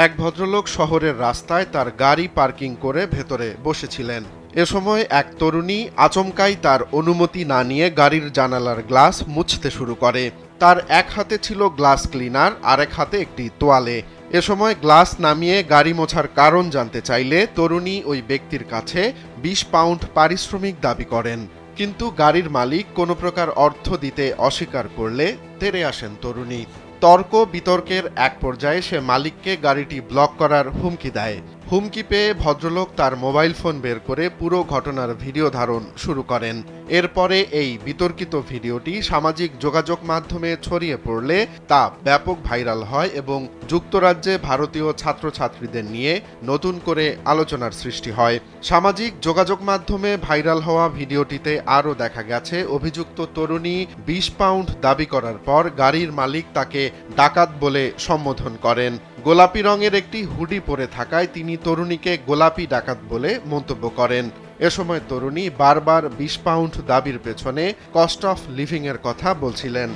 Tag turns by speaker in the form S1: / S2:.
S1: এক ভদ্রলোক শহরের রাস্তায় তার গাড়ি পার্কিং করে ভেতরে বসেছিলেন। এ সময় এক তরুণী আচমকাই তার অনুমতি না নিয়ে গাড়ির জানালার গ্লাস মুছতে শুরু করে। তার এক হাতে ছিল গ্লাস ক্লিনার, আরেক হাতে একটি তোয়ালে। এ সময় গ্লাস নামিয়ে গাড়ি মোছার কারণ জানতে চাইলে তরুণী ওই ব্যক্তির কাছে ২০ পাউন্ড পারিশ্রমিক দাবি করেন। কিন্তু গাড়ির মালিক কোনো প্রকার অর্থ দিতে অস্বীকার করলে তেড়ে আসেন তরুণী। তর্ক বিতর্কের এক পর্যায়ে সে মালিককে গাড়িটি ব্লক করার হুমকি দেয়। হুমকি পেয়ে ভদ্রলোক তার মোবাইল ফোন বের করে পুরো ঘটনার ভিডিও ধারণ শুরু করেন। এরপরে এই বিতর্কিত ভিডিওটি সামাজিক যোগাযোগ মাধ্যমে ছড়িয়ে পড়লে তা ব্যাপক ভাইরাল হয় এবং যুক্তরাজ্যে ভারতীয় ছাত্রছাত্রীদের নিয়ে নতুন করে আলোচনার সৃষ্টি হয়। সামাজিক যোগাযোগ মাধ্যমে ভাইরাল হওয়া ভিডিওটিতে আরও দেখা গেছে অভিযুক্ত তরুণী ২০ পাউন্ড দাবি করার পর গাড়ির মালিক তাকে ডাকাত বলে সম্বোধন করেন। গোলাপি রঙের একটি হুডি পরে থাকায় তিনি তরুণীকে গোলাপি ডাকাত বলে মন্তব্য করেন। এ সময় তরুণী বারবার ২০ পাউন্ড দাবির পেছনে কস্ট অফ লিভিং এর কথা বলছিলেন।